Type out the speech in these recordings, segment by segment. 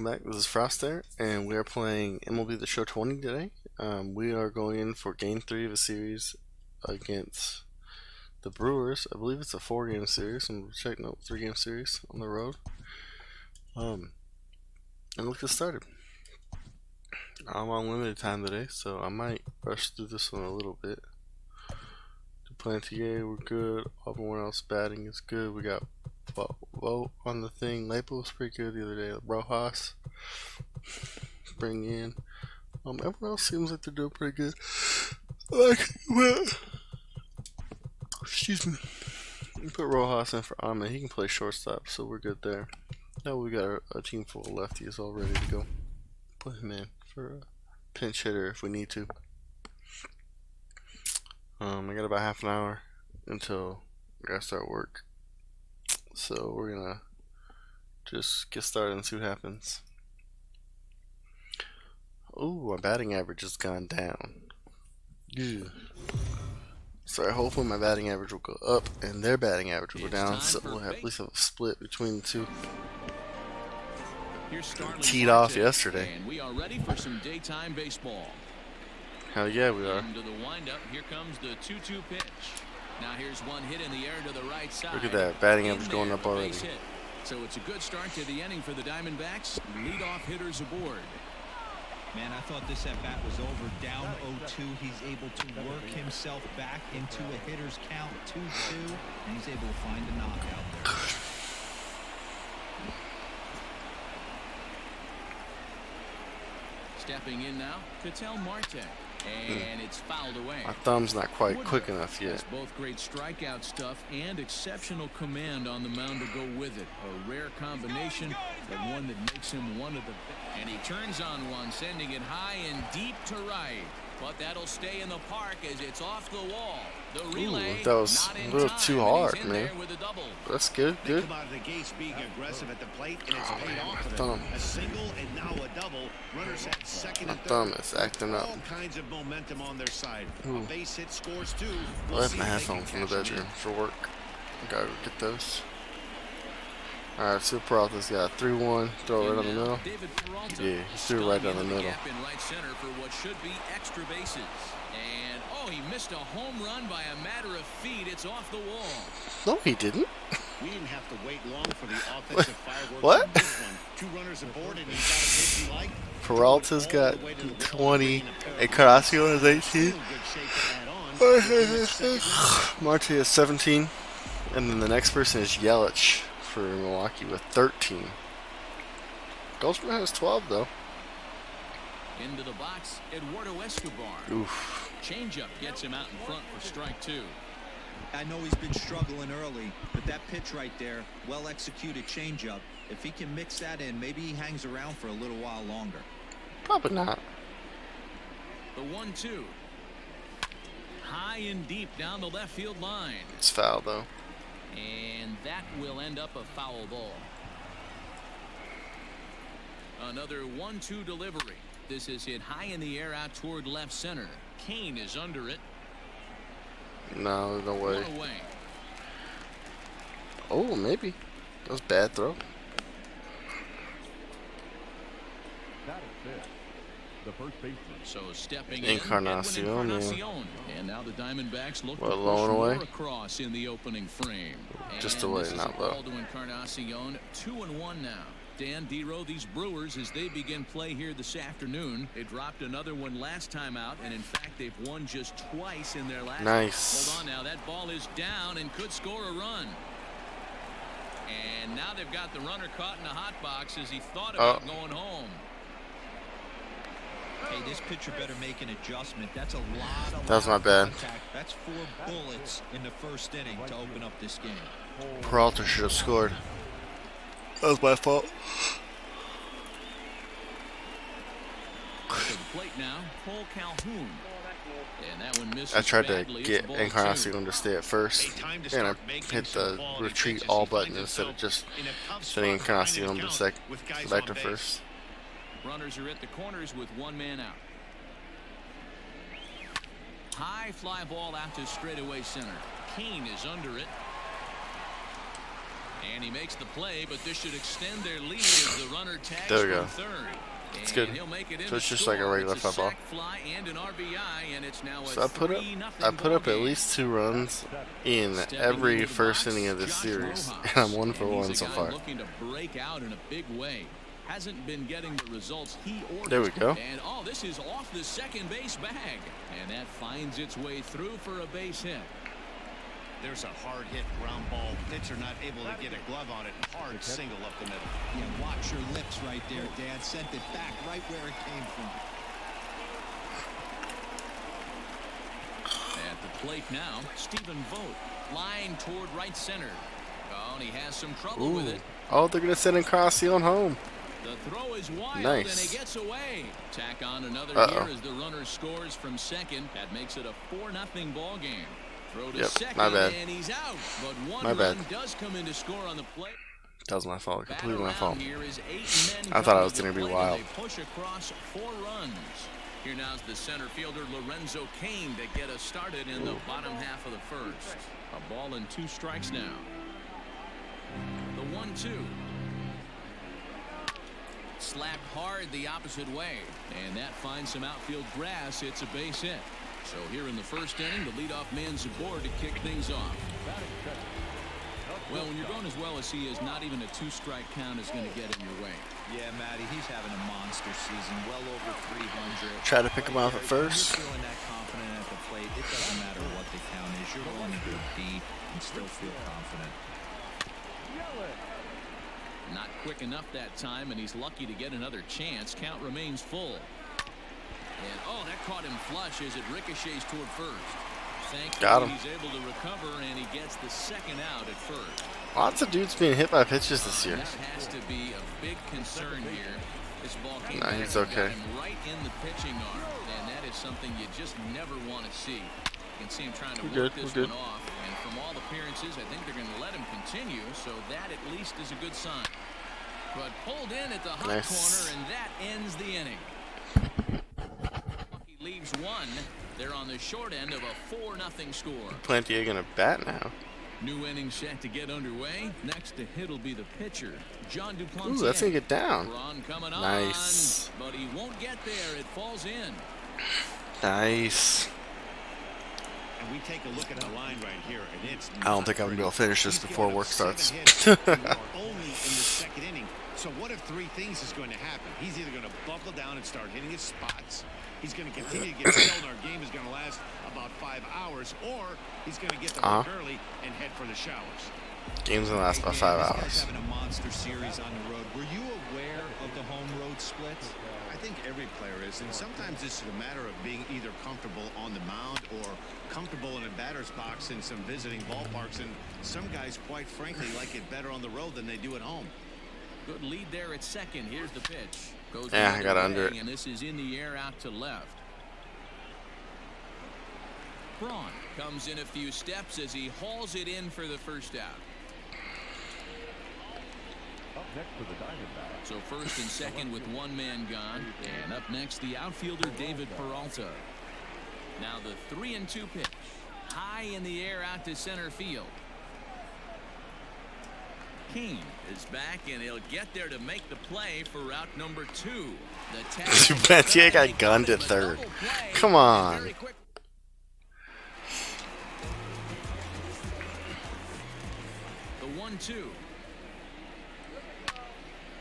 welcome back. This is Frost there, and we are playing MLB The Show 20 today. We are going in for Game 3 of a series against the Brewers. I believe it's a 4-game series. I'm checking out 3-game series on the road. And let's get started. I'm on limited time today, so I might rush through this one a little bit. Duplantier, we're good. Everyone else batting is good. We got Vote on the thing. Label was pretty good the other day. Rojas bring in. Everyone else seems like they're doing pretty good. Excuse me. We put Rojas in for Ahmed. He can play shortstop, so we're good there. Now we got a team full of lefties all ready to go. Put him in for a pinch hitter if we need to. I got about half an hour until I gotta start work. So we're gonna just get started and see what happens. Ooh, our batting average has gone down. Ew. So hopefully my batting average will go up and their batting average will go down, so we'll have at least have a split between the two. Teed off yesterday. And we are ready for some daytime baseball. Hell yeah, we are. Into the windup. Here comes the 2-2 pitch. Now here's one hit in the air to the right side. Look at that batting average going up already. So it's a good start to the inning for the Diamondbacks. Leadoff hitters aboard. Man, I thought this at bat was over. Down 0-2. He's able to work himself back into a hitter's count 2-2, and he's able to find a knockout there. Stepping in now, Ketel Marte. And it's fouled away. My thumb's not quite quick enough yet. That's both great strikeout stuff and exceptional command on the mound to go with it. A rare combination, but one that makes him one of the best. And he turns on one, sending it high and deep to right. But that'll stay in the park as it's off the wall. The relay, ooh, that was a little too hard, man. That's good, good. My thumb is acting up. All kinds of momentum on their side. Ooh. A base hit scores too. I left my headphones in the bedroom for work. I gotta go get those. Alright, so Peralta's got a 3-1, throw it right on the middle. Yeah, he threw it right down the middle. Right center for what should be extra bases. And oh, he missed a home run by a matter of feet. It's off the wall. No, he didn't. We didn't have to wait long for the offensive fireworks. What? On this one. 2 runners aboard and he's got a pitch he liked. Peralta's got 20 and Carrasco has 18. Marte has 17. And then the next person is Yelich for Milwaukee with 13. Goldsman has 12 though. Into the box, Eduardo Escobar. Oof. Changeup gets him out in front for strike 2. I know he's been struggling early, but that pitch right there, well executed changeup. If he can mix that in, maybe he hangs around for a little while longer. Probably not. The 1-2. High and deep down the left field line. It's foul though. And that will end up a foul ball. Another 1-2 delivery. This is hit high in the air out toward left center. Kane is under it. No, no way. Oh, maybe. That was a bad throw. The first baseman. So stepping Encarnacion, and now the Diamondbacks look well, to low push and away. more across in the opening frame. Just and away, this is not a low. call to Encarnacion. 2-1 now. Dan Dero, these Brewers, as they begin play here this afternoon, they dropped another one last time out, and in fact, they've won just twice in their last. Nice. Hold on now, that ball is down and could score a run. And now they've got the runner caught in the hot box as he thought about going home. Hey, this pitcher better make an adjustment. That's a lot. That was my bad. That's 4 bullets in the first inning to open up this game. Peralta should have scored. That was my fault. To the plate now, Cole Calhoun. And that one misses. I tried to badly. get It's ball Encarnacion 2. to stay at first, and I hit the retreat all button instead of just setting Encarnacion to back to first. Runners are at the corners with 1 man out. High fly ball out to straightaway center. Kane is under it. And he makes the play, but this should extend their lead as the runner tags There we go. from third. It's good. So it's just like a regular football. So I put up at least 2 runs in every first inning of this series, and I'm 1 for 1 so far. Looking to break out in a big way. Hasn't been getting the results he ordered. There we go. And oh, this is off the second base bag, and that finds its way through for a base hit. There's a hard hit ground ball. Pitcher not able to get a glove on it. Hard single up the middle. Yeah, watch your lips right there, Dad. Sent it back right where it came from. At the plate now, Stephen Vogt, line toward right center. Oh, and he has some trouble with it. Oh, they're gonna send him cross on home. The throw is wild, nice. And he gets away. Tack on another here as the runner scores from second. That makes it a 4-0 ball game. Throw to second, my bad. And he's out. But one my bad. run does come in to score on the play. That was my fault. Completely my fault. I thought I was going to be wild. They push across 4 runs. Here now's the center fielder Lorenzo Cain to get us started in the bottom half of the first. A ball and 2 strikes now. The 1-2. Slapped hard the opposite way, and that finds some outfield grass. It's a base hit. So here in the first inning, the leadoff man's aboard to kick things off. Well, when you're going as well as he is, not even a 2-strike count is going to get in your way. Yeah, Matty, he's having a monster season, well over 300. Try to pick him off at first. You're feeling that confident at the plate. It doesn't matter what the count is. You're going to go deep and still feel confident. Not quick enough that time, and he's lucky to get another chance. Count remains full. And oh, that caught him flush as it ricochets toward first. Thankfully, he's able to recover, and he gets the second out at first. Lots of dudes being hit by pitches this year. That has to be a big concern here. This ball came nah, back he's and okay. got him right in the pitching arm, and that is something you just never want to see. You can see him trying to work this one off, and from all appearances, I think they're going to let him continue, so that at least is a good sign. But pulled in at the hot corner, and that ends the inning. He leaves 1. They're on the short end of a 4-0 score. Plantier gonna bat now. New inning set to get underway. Next to hit will be the pitcher, John Duplantier. Ooh, that's gonna get down. Nice. But he won't get there. It falls in. Nice. And we take a look at the line right here, and it's I don't think I'm gonna be able to finish this before work starts. Only in the second inning. So what if 3 things is going to happen? He's either going to buckle down and start hitting his spots. He's going to continue to get killed. Our game is going to last about 5 hours, or he's going to get to work early and head for the showers. Game's gonna last about 5 hours. You guys having a monster series on the road. Were you aware of the home road splits? I think every player is, and sometimes it's a matter of being either comfortable on the mound or comfortable in a batter's box in some visiting ballparks, and some guys, quite frankly, like it better on the road than they do at home. Good lead there at second. Here's the pitch. Goes I got under it. And this is in the air out to left. Braun comes in a few steps as he hauls it in for the first out. Up next for the Diamondbacks. So first and second with 1 man gone. And up next, the outfielder David Peralta. Now the 3-2 pitch. High in the air out to center field. Cain is back, and he'll get there to make the play for route number 2. Plantier got gunned at third. Come on. The 1-2.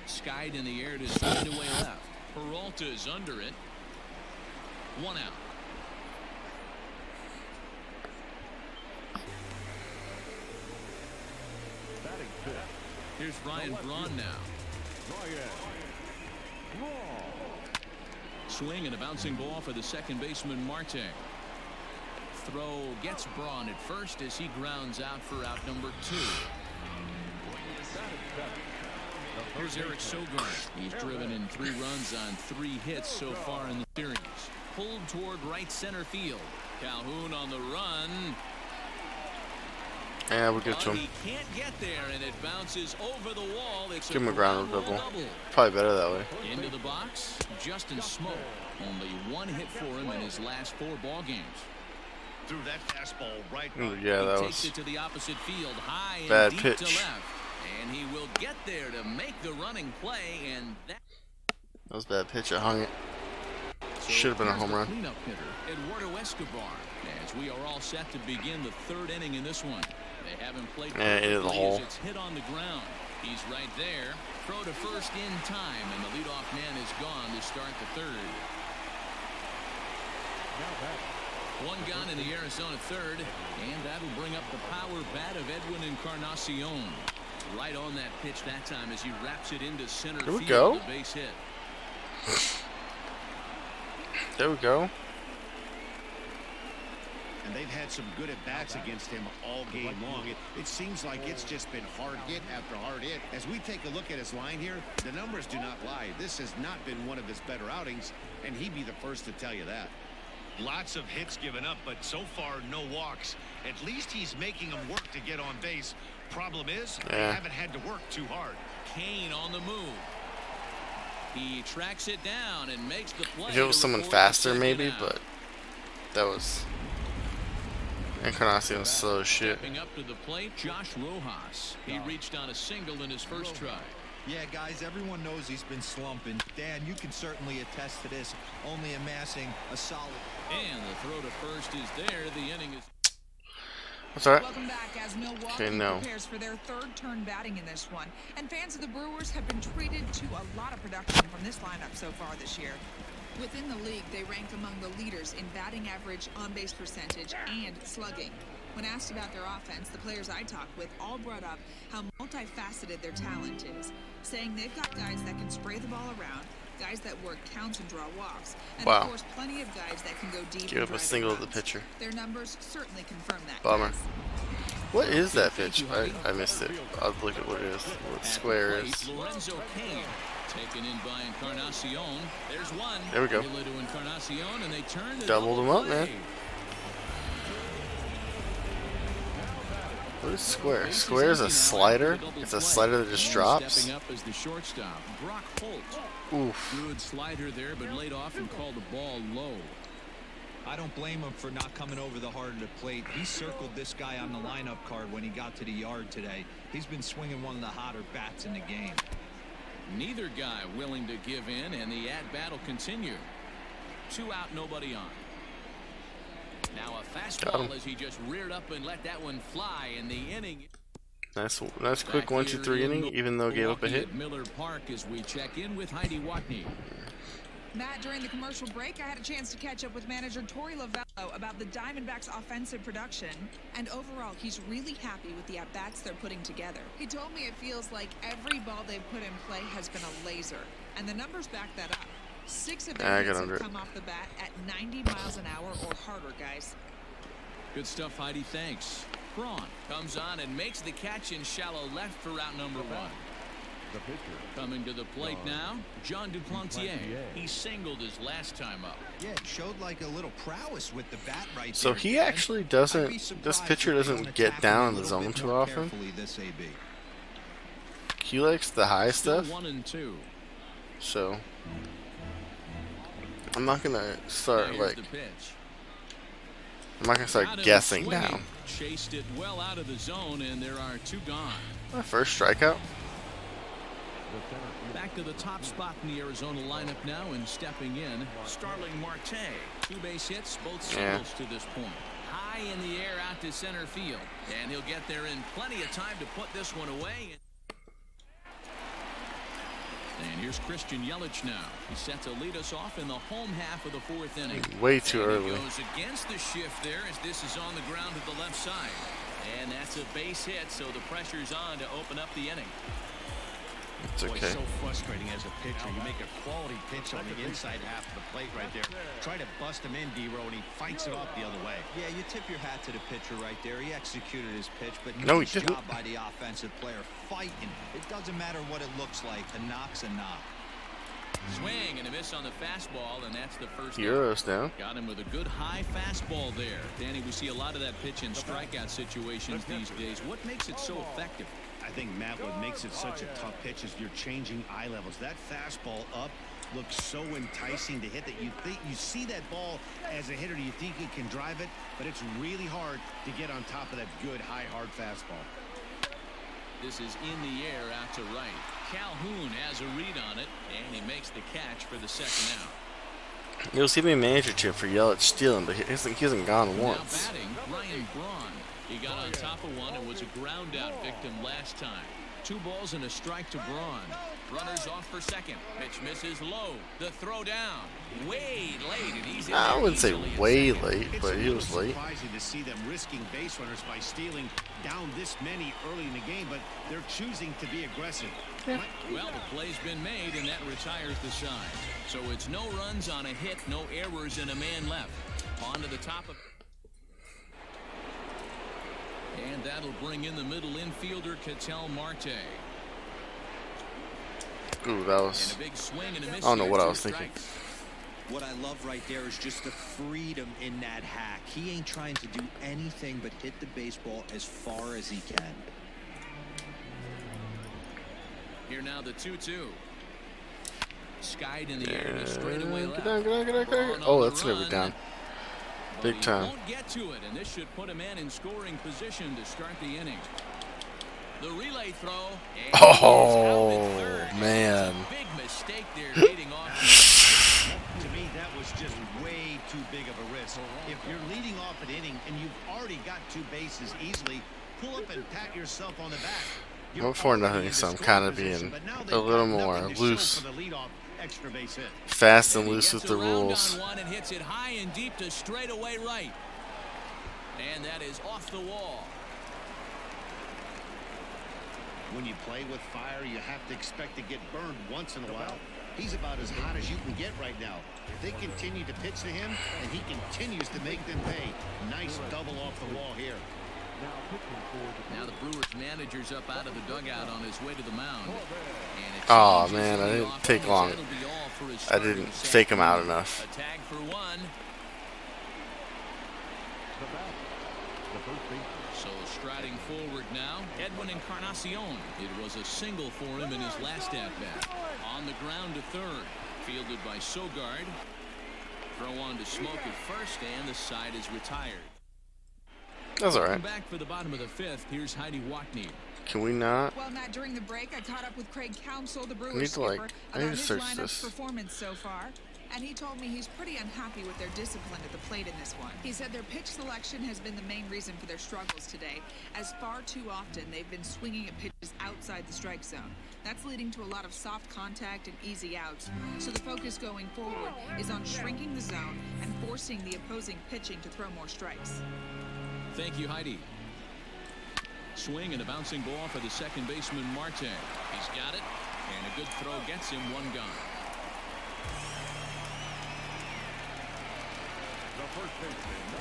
Skied in the air to straight away left. Peralta is under it. 1 out. Here's Ryan Braun now. Swing and a bouncing ball for the second baseman Marte. Throw gets Braun at first as he grounds out for out number 2. Here's Eric Sogard. He's driven in 3 runs on 3 hits so far in the series. Pulled toward right center field. Calhoun on the run. Yeah, we'll get to him. He can't get there, and it bounces over the wall. It's Give him a ground double. Probably better that way. Into the box, Justin Smoke. Only 1 hit for him in his last 4 ball games. Through that fastball right. Yeah, that takes was it to the opposite field, high bad and deep pitch. to left. And he will get there to make the running play, and that was a bad pitch. I hung it. Should have been a home run. Cleanup hitter, Eduardo Escobar, as we are all set to begin the third inning in this one. They haven't played into the hole. it's hit on the ground. He's right there. Throw to first in time, and the leadoff man is gone to start the third. One gone in the Arizona third, and that'll bring up the power bat of Edwin Encarnacion. Right on that pitch that time as he wraps it into center There we field. go. The base hit. There we go. And they've had some good at-bats against him all game long. It seems like it's just been hard hit after hard hit. As we take a look at his line here, the numbers do not lie. This has not been one of his better outings, and he'd be the first to tell you that. Lots of hits given up, but so far no walks. At least he's making them work to get on base. Problem is, they haven't had to work too hard. Kane on the move. He tracks it down and makes the play. If it was someone faster, maybe, but that was Encarnacion was slow as shit. Stepping up to the plate, Josh Rojas. He reached on a single in his first try. Yeah, guys, everyone knows he's been slumping. Dan, you can certainly attest to this, only amassing a solid. And the throw to first is there. The inning is. That's alright. Welcome back as Milwaukee prepares for their third turn batting in this one. And fans of the Brewers have been treated to a lot of production from this lineup so far this year. Within the league, they rank among the leaders in batting average, on-base percentage, and slugging. When asked about their offense, the players I talked with all brought up how multifaceted their talent is, saying they've got guys that can spray the ball around, guys that work counts and draw walks, and of course plenty of guys that can go deep. Give up a single to the pitcher. Their numbers certainly confirm that. Bummer. What is that pitch? I missed it. I'll look at what it is. What square is. Lorenzo Kane taken in by Encarnacion. There's one. There we go. To Encarnacion, and they turn the Doubled him up, play. man. What is square? Square is a slider. It's a slider that just drops. Stepping up as the shortstop, Brock Holt. Oof. Good slider there, but laid off and called the ball low. I don't blame him for not coming over the heart of the plate. He circled this guy on the lineup card when he got to the yard today. He's been swinging one of the hotter bats in the game. Neither guy willing to give in, and the at-bat will continue. 2 out, nobody on. Now a fastball as he just reared up and let that one fly in the inning. Nice quick 1-2-3 inning, even though it gave up a hit. At Miller Park as we check in with Heidi Watney. Matt, during the commercial break, I had a chance to catch up with manager Torey Lovello about the Diamondbacks' offensive production, and overall, he's really happy with the at-bats they're putting together. He told me it feels like every ball they've put in play has been a laser, and the numbers back that up. 6 of their hits have come off the bat at 90 miles an hour or harder, guys. Good stuff, Heidi. Thanks. Braun comes on and makes the catch in shallow left for route number 1. The pitcher. Coming to the plate now, John Duplantier. He singled his last time up. Yeah, it showed like a little prowess with the bat right there. So he actually doesn't. This pitcher doesn't get down in the zone too often. He likes the high stuff. 1-2. So I'm not gonna start like. I'm not gonna start guessing now. Chased it well out of the zone, and there are 2 gone. My first strikeout. Back to the top spot in the Arizona lineup now, and stepping in, Starling Marte. 2 base hits, both singles to this point. High in the air out to center field, and he'll get there in plenty of time to put this one away. And here's Christian Yelich now. He's set to lead us off in the home half of the 4th inning. Way too early. He goes against the shift there as this is on the ground to the left side. And that's a base hit, so the pressure's on to open up the inning. It's okay. Boy, so frustrating as a pitcher. You make a quality pitch on the inside half of the plate right there. Try to bust him in, D-Row, and he fights it off the other way. Yeah, you tip your hat to the pitcher right there. He executed his pitch, but no, he nice didn't. job by the offensive player fighting. It doesn't matter what it looks like. The knock's a knock. Swing and a miss on the fastball, and that's the first. Euros down. Got him with a good high fastball there. Danny, we see a lot of that pitch in strikeout situations these days. What makes it so effective? I think, Matt, what makes it such a tough pitch is you're changing eye levels. That fastball up looks so enticing to hit that you think you see that ball as a hitter, you think you can drive it, but it's really hard to get on top of that good high hard fastball. This is in the air out to right. Calhoun has a read on it, and he makes the catch for the second out. You'll see me manager chip for Yelich stealing, but he hasn't gone Now once. batting, Ryan Braun. He got on top of one and was a ground out victim last time. 2 balls and a strike to Braun. Runners off for second. Pitch misses low. The throw down. Way late, and he's in I there wouldn't say easily at way second. late, but he was late. It's surprising to see them risking base runners by stealing down this many early in the game, but they're choosing to be aggressive. Well, the play's been made, and that retires the side. So it's no runs on a hit, no errors, and a man left. On to the top of... And that'll bring in the middle infielder, Ketel Marte. Ooh, that And was. a big swing and a miss. I don't know here, what I 2 was thinking. strikes. What I love right there is just the freedom in that hack. He ain't trying to do anything but hit the baseball as far as he can. Here now the 2-2. Skied in the air to straightaway left. Get down, get down, get down, get down. Braun Oh, on the that's gonna be run, down. but Big he time. won't get to it, and this should put a man in scoring position to start the inning. The relay throw. And he is Oh, out at third. man. It's a big mistake there leading off. To me, that was just way too big of a risk. If you're leading off an inning and you've already got 2 bases easily, pull up and pat yourself on the back. You're I'm 4-0, already in so I'm scoring kind of position, being but now a they've little got more nothing to show loose, for the leadoff extra base hit. fast and He loose with gets the around rules. on one and hits it high and deep to straightaway right. And that is off the wall. When you play with fire, you have to expect to get burned once in a while. He's about as hot as you can get right now. They continue to pitch to him, and he continues to make them pay. Nice double off the wall here. Now the Brewers manager's up out of the dugout on his way to the mound. And it Oh changes man, in I the didn't take offense. long. That'll be all for his I starter didn't this fake him out afternoon. enough. A tag for 1. So striding forward now, Edwin Encarnacion. It was a single for him in his last at-bat. On the ground to third. Fielded by Sogard. Throw on to Smoke at first, and the side is retired. That's all right. Back for the bottom of the 5th. Here's Heidi Watney. Can we not? Well, Matt, during the break, I caught up with Craig Counsell, the I need Brewers to like. skipper, I need about to his search lineup's this. performance so far. And he told me he's pretty unhappy with their discipline at the plate in this one. He said their pitch selection has been the main reason for their struggles today, as far too often they've been swinging at pitches outside the strike zone. That's leading to a lot of soft contact and easy outs. So the focus going forward is on shrinking the zone and forcing the opposing pitching to throw more strikes. Thank you, Heidi. Swing and a bouncing ball for the second baseman, Marte. He's got it, and a good throw gets him 1 gone.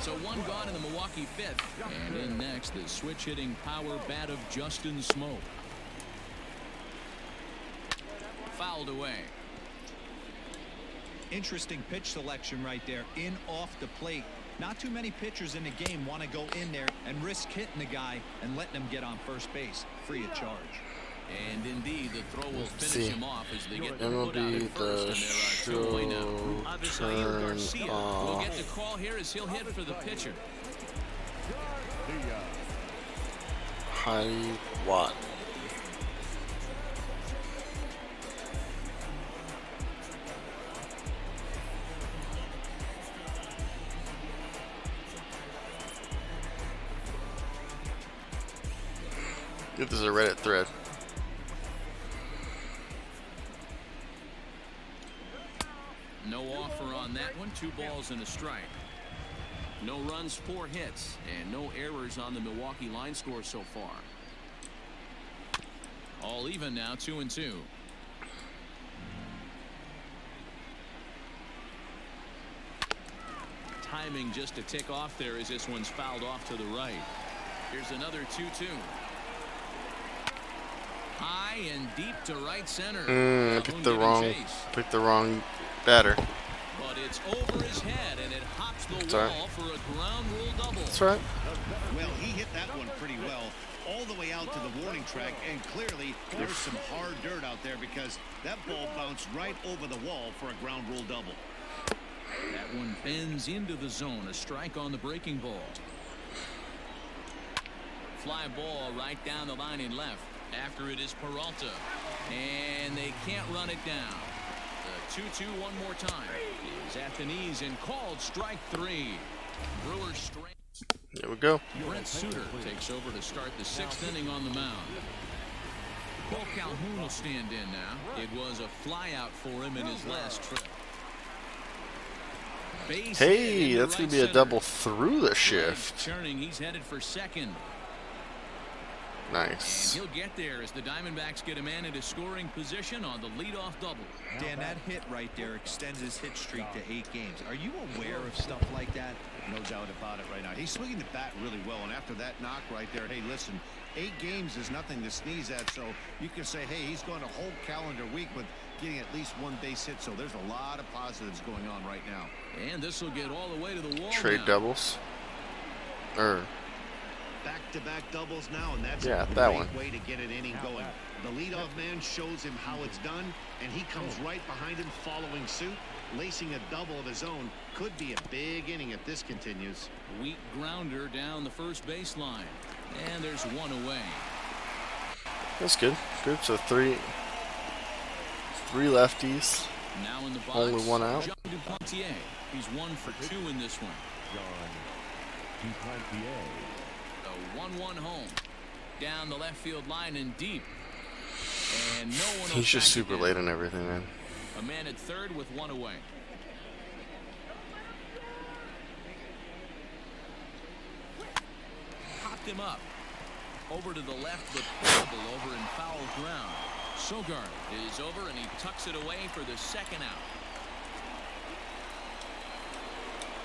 So 1 gone in the Milwaukee 5th. And in next, the switch-hitting power bat of Justin Smoke. Fouled away. Interesting pitch selection right there. In off the plate. Not too many pitchers in the game want to go in there and risk hitting the guy and letting him get on first base free of charge. And indeed, the throw will finish him off as they get the put out MLB at first, and there are 2 away now. Avisail Garcia will get the call here as he'll hit for the pitcher. Heidi Watt. This is a Reddit thread. No offer on that one. 2 balls and a strike. No runs, 4 hits, and no errors on the Milwaukee line score so far. All even now, 2-2. Timing just to tick off there as this one's fouled off to the right. Here's another 2-2. High and deep to right center. I picked the wrong batter. But it's over his head, and it hops the It's wall all right. for a ground rule double. That's right. Well, he hit that one pretty well, all the way out to the warning track, and clearly there's some hard dirt out there because that ball bounced right over the wall for a ground rule double. That one bends into the zone. A strike on the breaking ball. Fly ball right down the line in left. After it is Peralta. And they can't run it down. The 2-2 one more time. Is at the knees and called strike 3. Brewers straight. There we go. Brent Suter takes over to start the 6th inning on the mound. Cole Calhoun will stand in now. It was a flyout for him in his last trip. Base Hey, that's going to be a double through the shift. Turning, he's headed for second. Nice. And he'll get there as the Diamondbacks get a man into scoring position on the leadoff double. Dan, that hit right there extends his hit streak to 8 games. Are you aware of stuff like that? No doubt about it right now. He's swinging the bat really well, and after that knock right there, hey, listen, 8 games is nothing to sneeze at, so you can say, hey, he's going a whole calendar week with getting at least 1 base hit, so there's a lot of positives going on right now. And this will get all the way to the wall. Trade now. doubles. Back-to-back doubles now, and that's Yeah, a that great one. way to get an inning going. The leadoff man shows him how it's done, and he comes right behind him following suit, lacing a double of his own. Could be a big inning if this continues. Weak grounder down the first baseline. And there's one away. That's good. Good. So three lefties. Now in the box, Only one out. John Duplantier. He's 1 for 2 in this one. John Duplantier. A 1-1 home. Down the left field line and deep. And no one. He's just super late on everything, man. A man at third with 1 away. Popped him up. Over to the left, but trouble over in foul ground. Sogard is over and he tucks it away for the 2nd out.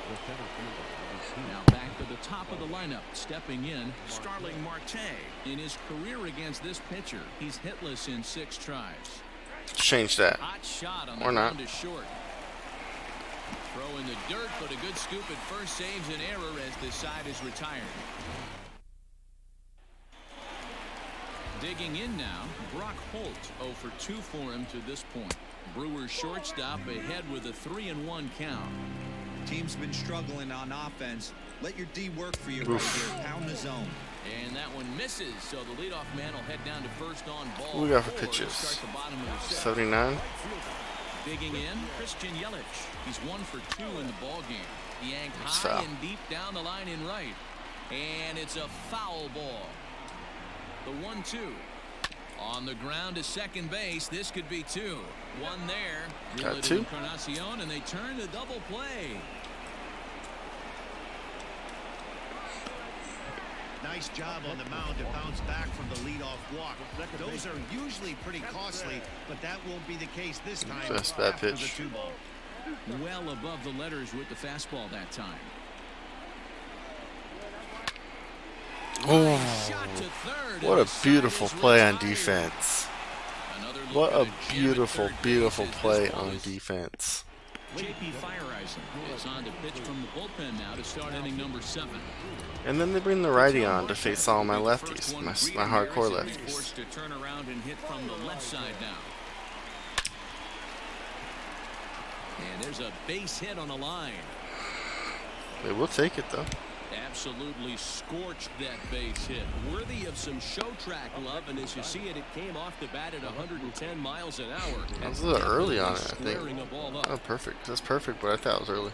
The center fielder. Now back to the top of the lineup. Stepping in, Starling Marte. In his career against this pitcher, he's hitless in 6 tries. Change that. Hot shot on the Or not. ground is short. Throw in the dirt, but a good scoop at first saves an error as this side is retired. Digging in now, Brock Holt 0 for 2 for him to this point. Brewers shortstop ahead with a 3-1 count. Team's been struggling on offense. Let your D work for you right here. Pound the zone. And that one misses, so the leadoff man will head down to first on ball. What we got for 4 to pitches? start the bottom of the 7th. 79. Digging in, Christian Yelich. He's 1 for 2 in the ball game. Yanked It's high foul. and deep down the line in right. And it's a foul ball. The 1-2. On the ground to second base. This could be 2. 1 there. Got Reel it 2. Encarnacion, and they turn the double play. Nice job on the mound to bounce back from the leadoff walk. Those are usually pretty costly, but that won't be the case this time. That's bad after pitch. the 2-ball. Well above the letters with the fastball that time. Oh, Shot to third. what and a the beautiful side is play on retired. defense. Another look What at a jam at beautiful, third beautiful base as play this ball on is defense. J.P. Fireisen is on to pitch from the bullpen now to start inning number 7. And then they bring the righty on to face all my lefties, my hardcore He's lefties. forced to turn around and hit from the left side now. And there's a base hit on the line. They will take it though. Absolutely scorched that base hit. Worthy of some show track love, and as you see it, it came off the bat at 110 miles an hour. That was a little early on it, I think. Squaring a ball up. Oh, perfect. That's perfect, but I thought it was early.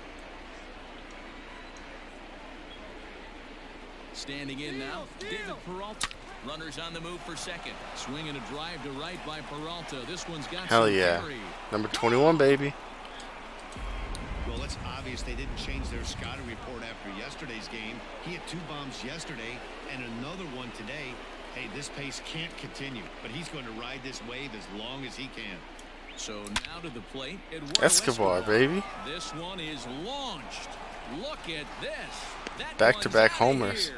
Standing in now, David Peralta. Runners on the move for second. Swinging a drive to right by Peralta. This one's got Hell some yeah. carry. Number 21, baby. Well, it's obvious they didn't change their scouting report after yesterday's game. He had 2 bombs yesterday and another one today. Hey, this pace can't continue, but he's going to ride this wave as long as he can. So now to the plate, Eduardo Escobar, baby. This one is launched. Look at this. That Back-to-back one's outta homers. here.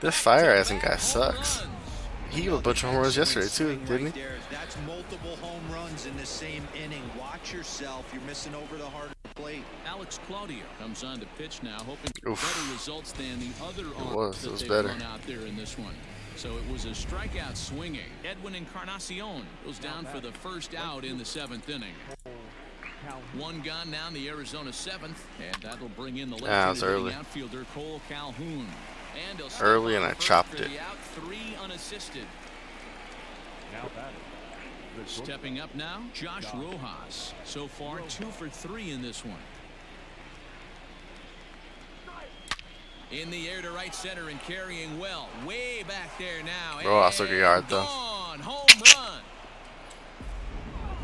This Fireisen guy Back-to-back sucks. home runs. He hit a bunch of home runs yesterday too, Swing didn't right he? there. That's multiple home runs in the same inning. Watch yourself. You're missing over the heart of the plate. Alex Claudio comes on to pitch now, hoping for Oof. better results than the other arms was. It that was they've better. run out there in this one. So it was a strikeout swinging. Edwin Encarnacion goes down for the first out in the 7th inning. 1 gone now in the Arizona 7th, and that'll bring in the it left-handed was early. hitting outfielder Cole Calhoun. And he'll step Early, on and I first chopped for it. the out, 3 unassisted. Now batting. The short- Stepping up now, Josh Rojas. So far, 2 for 3 in this one. In the air to right center and carrying well. Way back there now. Rojas took a yard, though. Gone. Home run.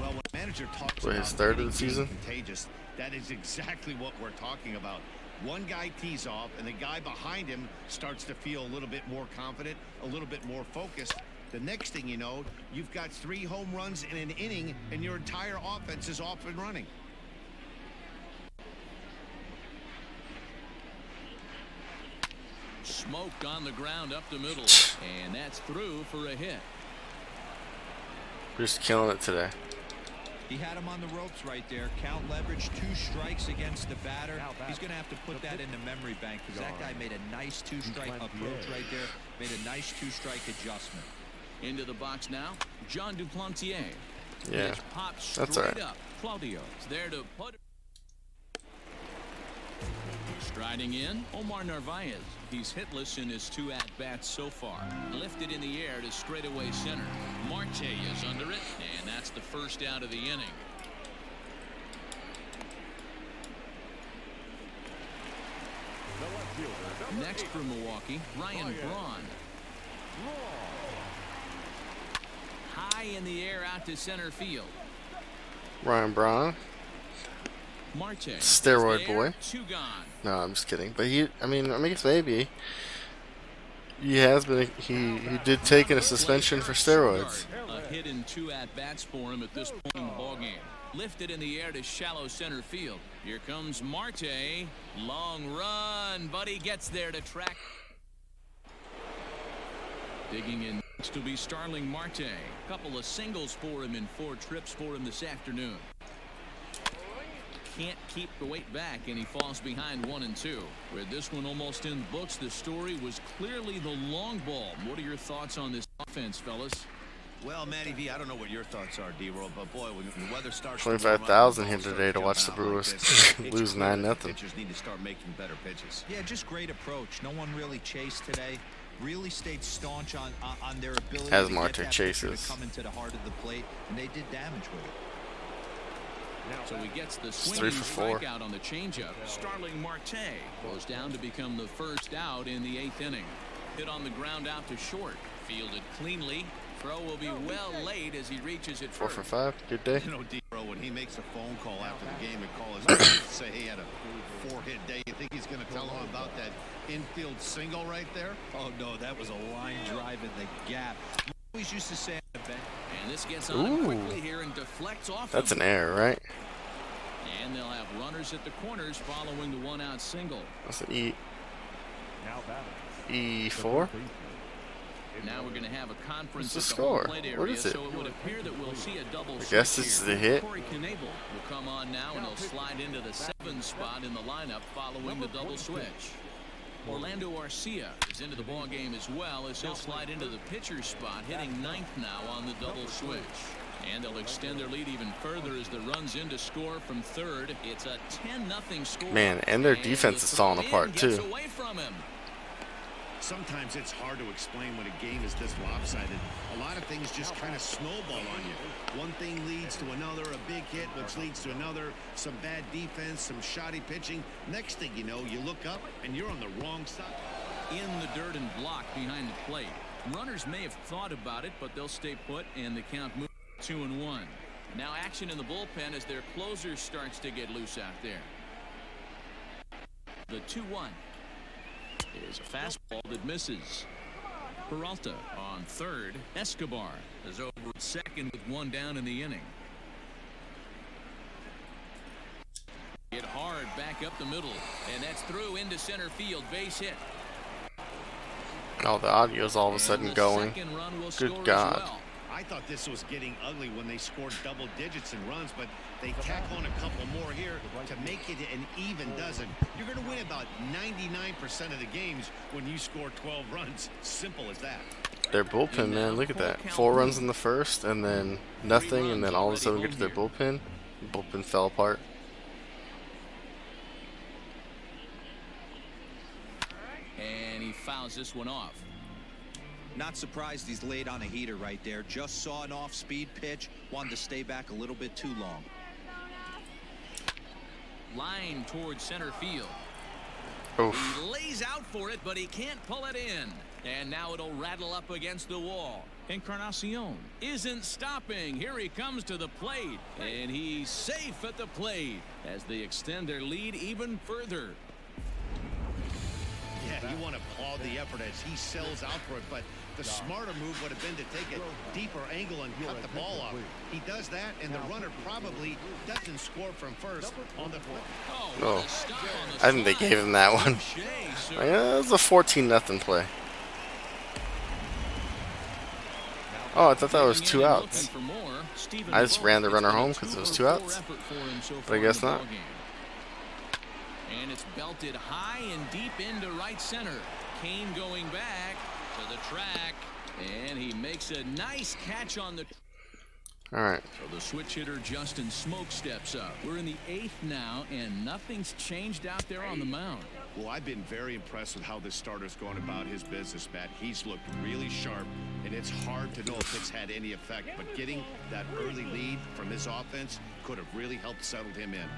Well, when a manager talks What, about his third of the hitting being season? contagious, that is exactly what we're talking about. One guy tees off, and the guy behind him starts to feel a little bit more confident, a little bit more focused. The next thing you know, you've got 3 home runs in an inning, and your entire offense is off and running. Smoked on the ground up the middle. And that's through for a hit. We're just killing it today. He had him on the ropes right there. Count leverage, 2 strikes against the batter. He's going to have to put that in the memory bank because that guy made a nice 2-strike approach right there. Made a nice 2-strike adjustment. Into the box now, John Duplantier. Yeah, Pitch pops that's straight all right. up. Claudio's there to put it. Striding in, Omar Narvaez. He's hitless in his 2 at-bats so far. Lifted in the air to straightaway center. Marte is under it, and that's the first out of the inning. Next for Milwaukee, Ryan Braun. High in the air out to center field. Ryan Braun, Marte. steroid is boy. there, 2 gone. No, I'm just kidding. But I guess maybe he has been. He did take in a suspension for steroids. A hit in 2 at-bats for him at this point in the ballgame. Lifted in the air to shallow center field. Here comes Marte. Long run, but he gets there to track. Digging in next to be Starling Marte. Couple of singles for him in 4 trips for him this afternoon. Can't keep the weight back, and he falls behind 1 and 2. With this one almost in the books, the story was clearly the long ball. What are your thoughts on this offense, fellas? Well, Matty V, I don't know what your thoughts are, D-Roll, but boy, when the weather starts 25,000 here today to watch the Brewers lose 9-0. Pitchers need to start making better pitches. Yeah, just great approach. No one really chased today. Really stayed staunch on their ability As to Marte get that pitcher chases. to come into the heart of the plate, and they did damage with it. So he gets the 3 swinging for 4. strikeout on the changeup. Starling Marte goes down to become the first out in the 8th inning. Hit on the ground out to short. Fielded cleanly. Throw will be well late as he reaches it 4 first. for 5. Good day. You know, D-Roll, when he makes a phone call after the game and call his buddies to say he had a 4-hit day, you think he's going to tell him about that infield single right there? Oh, no, that was a line drive in the gap. We always used to say on the bench. And this gets on Ooh. quickly here and deflects off That's him. an error, right? And they'll have runners at the corners following the 1-out single. That's an Now batting. E4. Now we're going to have a conference What's at the the home score? plate area, What is it? so it would appear that we'll see a double I guess switch it's here. the hit. Corey Knebel will come on now, and he'll slide into the 7 spot in the lineup following the double switch. Orlando Arcia is into the ball game as well, as he'll slide into the pitcher's spot, hitting 9th now on the double switch. And they'll extend their lead even further as the runs in to score from third. It's a 10-0 score. Man, and their defense is falling apart, Gets too. away from him. Sometimes it's hard to explain when a game is this lopsided. A lot of things just kind of snowball on you. One thing leads to another, a big hit, which leads to another, some bad defense, some shoddy pitching. Next thing you know, you look up and you're on the wrong side. In the dirt and blocked behind the plate. Runners may have thought about it, but they'll stay put, and the count moves 2-1. Now action in the bullpen as their closer starts to get loose out there. The 2-1 is a fastball that misses. Peralta on third. Escobar is over at second with 1 down in the inning. Hit hard back up the middle, and that's through into center field. Base hit. Oh, the audio's all of a sudden And the going. second run will Good score as God. well. I thought this was getting ugly when they scored double digits in runs, but they tack on a couple more here to make it an even dozen. You're going to win about 99% of the games when you score 12 runs. Simple as that. Their bullpen, man, look at that. 4 runs in the first, and then nothing, and then all of a sudden we get to their bullpen. The bullpen fell apart. And he fouls this one off. Not surprised he's laid on a heater right there. Just saw an off-speed pitch. Wanted to stay back a little bit too long. Line towards center field. Oof. He lays out for it, but he can't pull it in. And now it'll rattle up against the wall. Encarnacion isn't stopping. Here he comes to the plate. And he's safe at the plate as they extend their lead even further. Yeah, you want to applaud the effort as he sells out for it, but the smarter move would have been to take a deeper angle and cut the ball off. He does that, and the runner probably doesn't score from first on the flip. Oh, I think they gave him that one. Yeah, it was a 14-0 play. Oh, I thought that was 2 outs. I just ran the runner home because it was 2 outs. But I guess not. And it's belted high and deep into right center. Kane going back to the track, and he makes a nice catch on the. All right. So the switch hitter Justin Smoke steps up. We're in the 8th now, and nothing's changed out there on the mound. Well, I've been very impressed with how this starter's going about his business, Matt. He's looked really sharp, and it's hard to know if it's had any effect, but getting that early lead from his offense could have really helped settle him in.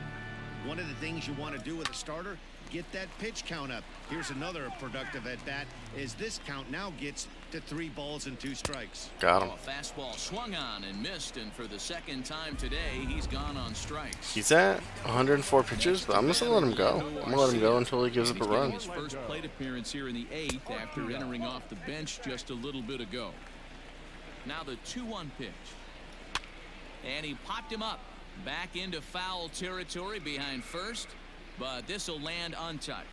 One of the things you want to do with a starter, get that pitch count up. Here's another productive at bat as this count now gets to 3 balls and 2 strikes. Got him. A fastball swung on and missed, and for the second time today, he's gone on strikes. He's at 104 pitches, but I'm just gonna let him go. I'm gonna let him go until he gives up a run. His first plate appearance here in the 8th after entering off the bench just a little bit ago. Now the 2-1 pitch, and he popped him up back into foul territory behind first, but this will land untouched.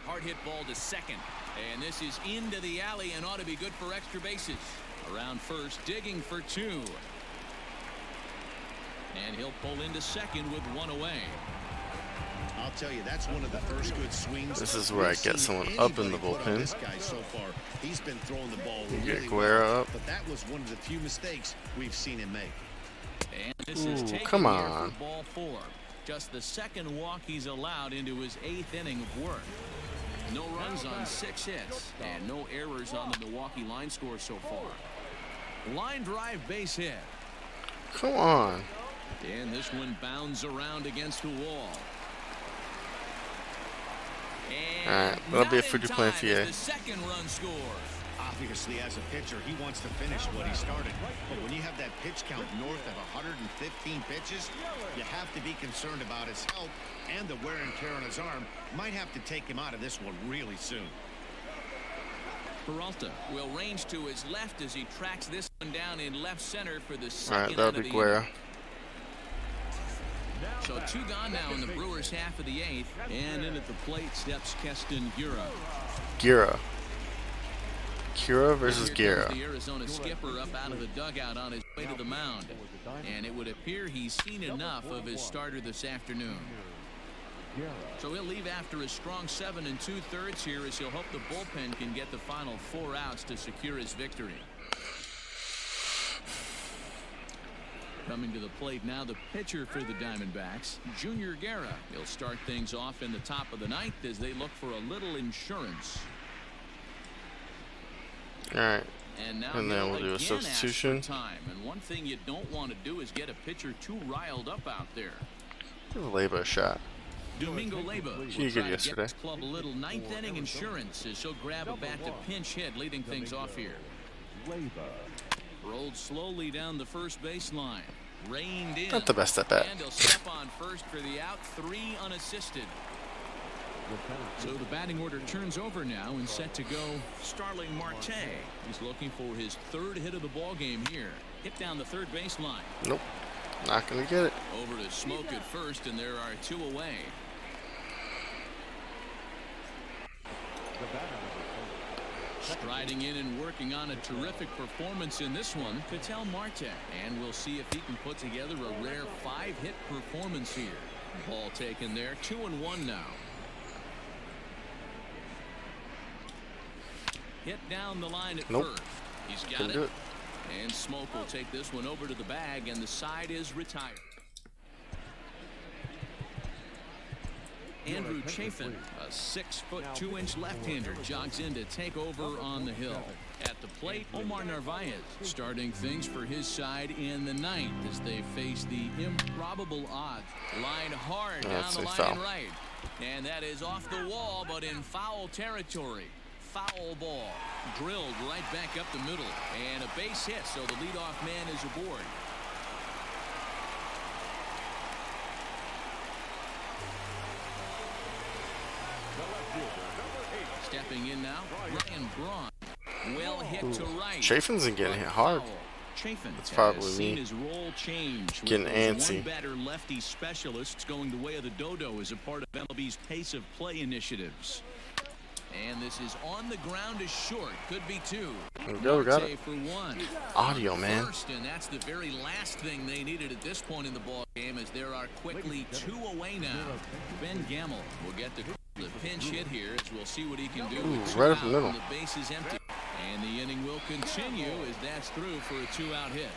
Hard hit ball to second, and this is into the alley and ought to be good for extra bases. Around first, digging for 2, and he'll pull into second with 1 away. I'll tell you, that's one of the first good swings. This is where I get someone up in the bullpen. This guy so far, he's been throwing the ball Get really Guerra well, up. but that was one of the few mistakes we've seen him make. And this is taken come here on. for ball 4. Just the second walk he's allowed into his 8th inning of work. No runs on 6 hits and no errors on the Milwaukee line score so far. Line drive base hit. Come on. And this one bounds around against the wall. And All right, that'll be a not free in to play time for as you. the second run scores. Obviously, as a pitcher, he wants to finish what he started. But when you have that pitch count north of 115 pitches, you have to be concerned about his health and the wear and tear on his arm. Might have to take him out of this one really soon. Peralta will range to his left as he tracks this one down in left center for the All second right, that'll out of be the Guerra. inning. So 2 gone now in the Brewers half of the 8th, and in at the plate steps Keston Guerra. Guerra. Guerra versus Here comes Guerra. the Arizona skipper up out of the dugout on his way to the mound, and it would appear he's seen enough of his starter this afternoon. So he'll leave after a strong 7 2/3 here as he'll hope the bullpen can get the final 4 outs to secure his victory. Coming to the plate now, the pitcher for the Diamondbacks, Junior Guerra. He'll start things off in the top of the 9th as they look for a little insurance. All right. And now And then he'll we'll do a again ask for substitution. time. And one thing you don't want to do is get a pitcher too riled up out there. Give Leba a shot. Domingo Leyba will He try did to get yesterday. his club a little 9th inning insurance as he'll grab a bat to pinch hit, leading things off here. Rolled slowly down the first baseline. Reined in. Not the best at bat. And he'll step on first for the out, 3 unassisted. So the batting order turns over now and set to go Starling Marte. He's looking for his 3rd hit of the ball game here. Hit down the 3rd baseline. Nope. Not gonna get it. Over to Smoke at first, and there are 2 away. Striding in and working on a terrific performance in this one, Ketel Marte. And we'll see if he can put together a rare 5-hit performance here. Ball taken there, 2-1 now. Hit down the line at Nope. first. He's got Couldn't do it. it. And Smoke will take this one over to the bag, and the side is retired. Andrew Chafin, a 6'2" left-hander, jogs in to take over on the hill. At the plate, Omar Narvaez starting things for his side in the ninth as they face the improbable odds. Line hard down the line and right. And that is off the wall, but in foul territory. Foul ball. Drilled right back up the middle. And a base hit, so the leadoff man is aboard. Stepping in now, Ryan Braun. Well hit to right. Chafin's getting hit hard. Chafin That's probably has me. seen his role change. Getting antsy. One batter lefty specialists going the way of the dodo as a part of MLB's pace of play initiatives. And this is on the ground is short. Could be two. There we go, we got it. For one. Audio, man. First, and that's the very last thing they needed at this point in the ball game, as there are quickly 2 away now. Ben Gamble will get the pinch hit here, as we'll see what he can do. Ooh, right up the middle. The base is empty, and the inning will continue as that's through for a 2-out hit.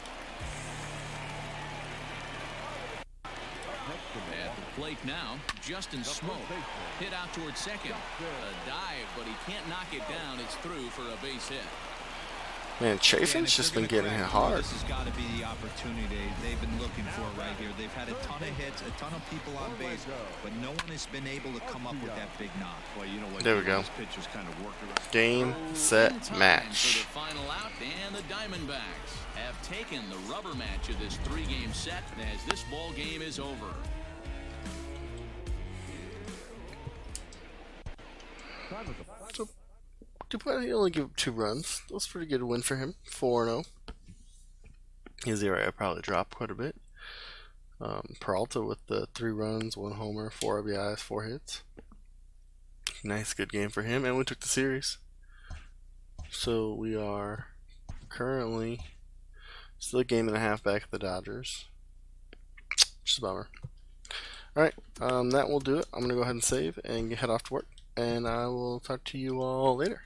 At the plate now, Justin Smoke hit out towards second. A dive, but he can't knock it down. It's through for a base hit. Man, Chafin's just been getting hit hard. This has got to be the opportunity they've been looking for right here. They've had a ton of hits, a ton of people on base, but no one has been able to come up with that big knock. Well, you know what? There we go. This pitch was kind of worked around. Game, set, match. For the final out, and the Diamondbacks have taken the rubber match of this 3-game set as this ball game is over. So, he only gave up 2 runs. That was a pretty good win for him. 4-0. His ERA probably dropped quite a bit. Peralta with the 3 runs, 1 homer, 4 RBIs, 4 hits. Nice, good game for him, and we took the series. So we are currently still a game and a half back at the Dodgers. Just a bummer. Alright, that will do it. I'm going to go ahead and save and head off to work. And I will talk to you all later.